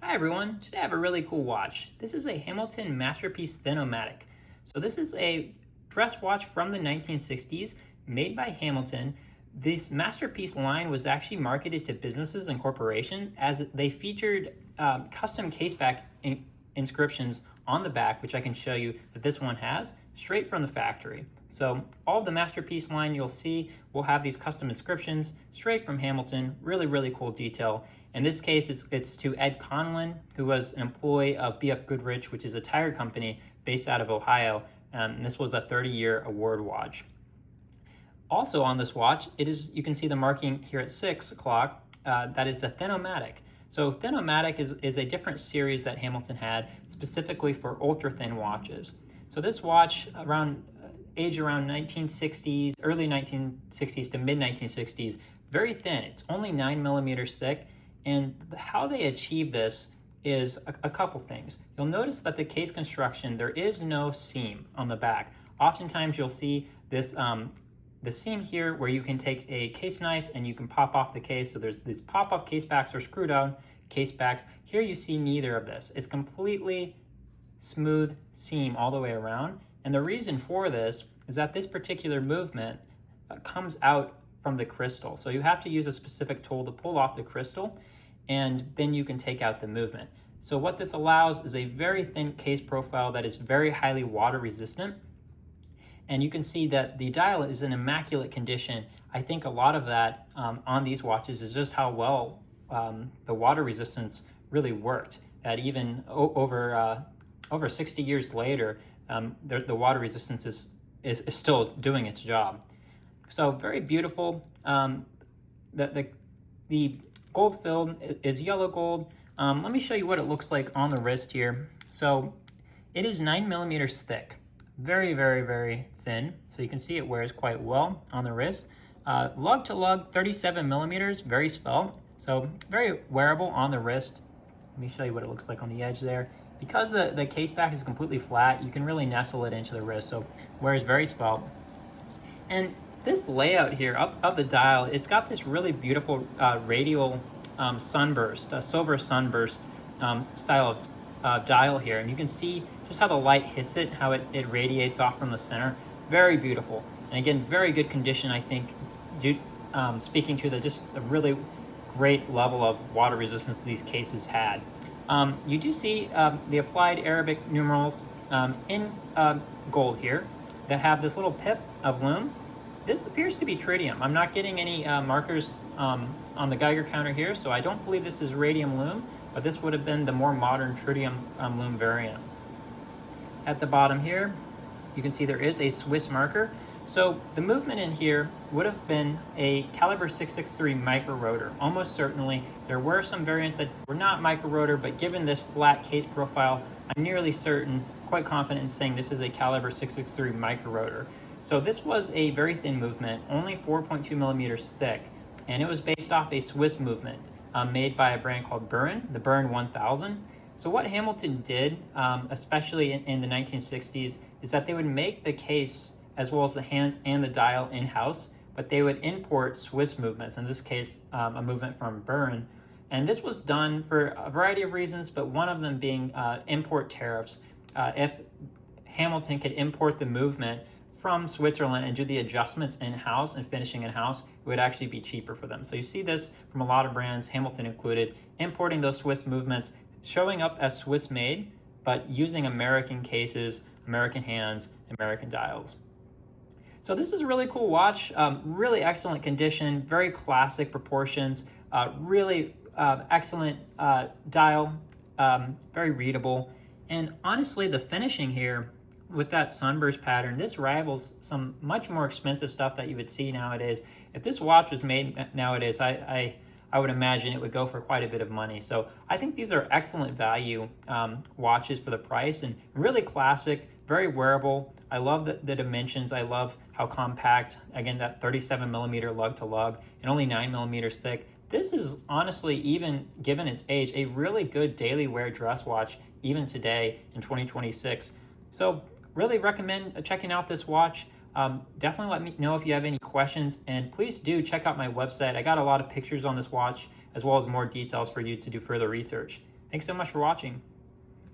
Hi everyone, today I have a really cool watch. This is a Hamilton Masterpiece Thin-O-Matic. So this is a dress watch from the 1960s made by Hamilton. This Masterpiece line was actually marketed to businesses and corporations as they featured custom caseback inscriptions on the back, which I can show you that this one has, straight from the factory. So all of the Masterpiece line you'll see will have these custom inscriptions straight from Hamilton. Really, really cool detail. In this case, it's to Ed Conlon, who was an employee of BF Goodrich, which is a tire company based out of Ohio. And this was a 30-year award watch. Also on this watch, you can see the marking here at 6 o'clock that it's a Thin-O-Matic. So Thin-O-Matic is a different series that Hamilton had specifically for ultra-thin watches. So this watch around 1960s, early 1960s to mid 1960s, very thin. It's only 9 millimeters thick. And how they achieve this is a couple things. You'll notice that the case construction, there is no seam on the back. Oftentimes you'll see this the seam here where you can take a case knife and you can pop off the case. So there's these pop-off case backs or screw down case backs. Here you see neither of this. It's completely smooth seam all the way around. And the reason for this is that this particular movement comes out from the crystal. So you have to use a specific tool to pull off the crystal, and then you can take out the movement. So what this allows is a very thin case profile that is very highly water resistant. And you can see that the dial is in immaculate condition. I think a lot of that on these watches is just how well the water resistance really worked. That even over 60 years later, the water resistance is still doing its job. So very beautiful. The gold filled is yellow gold. Let me show you what it looks like on the wrist here. So it is 9 millimeters thick. Very, very, very thin. So you can see it wears quite well on the wrist. Lug to lug, 37 millimeters, very svelte. So very wearable on the wrist. Let me show you what it looks like on the edge there. Because the case back is completely flat, you can really nestle it into the wrist. So wears very svelte. And this layout here of the dial, it's got this really beautiful radial sunburst, silver sunburst style of dial here. And you can see just how the light hits it, how it radiates off from the center. Very beautiful. And again, very good condition, I think, speaking to just a really great level of water resistance these cases had. You do see the applied Arabic numerals in gold here that have this little pip of lume. This appears to be tritium. I'm not getting any markers on the Geiger counter here, so I don't believe this is radium lume, but this would have been the more modern tritium lume variant. At the bottom here, you can see there is a Swiss marker. So the movement in here would have been a caliber 663 micro-rotor. Almost certainly. There were some variants that were not micro-rotor, but given this flat case profile, I'm nearly certain, quite confident in saying this is a caliber 663 micro-rotor. So this was a very thin movement, only 4.2 millimeters thick, and it was based off a Swiss movement made by a brand called Buren, the Buren 1000. So what Hamilton did, especially in the 1960s, is that they would make the case as well as the hands and the dial in-house, but they would import Swiss movements, in this case, a movement from Buren. And this was done for a variety of reasons, but one of them being import tariffs. If Hamilton could import the movement from Switzerland and do the adjustments in-house and finishing in-house, it would actually be cheaper for them. So you see this from a lot of brands, Hamilton included, importing those Swiss movements, showing up as Swiss made, but using American cases, American hands, American dials. So this is a really cool watch, really excellent condition, very classic proportions, really excellent dial, very readable. And honestly, the finishing here with that sunburst pattern, this rivals some much more expensive stuff that you would see nowadays. If this watch was made nowadays, I would imagine it would go for quite a bit of money. So I think these are excellent value watches for the price, and really classic, very wearable. I love the dimensions. I love how compact, again, that 37 millimeter lug to lug and only 9 millimeters thick. This is honestly, even given its age, a really good daily wear dress watch, even today in 2026. So really recommend checking out this watch. Definitely let me know if you have any questions, and please do check out my website. I got a lot of pictures on this watch, as well as more details for you to do further research. Thanks so much for watching.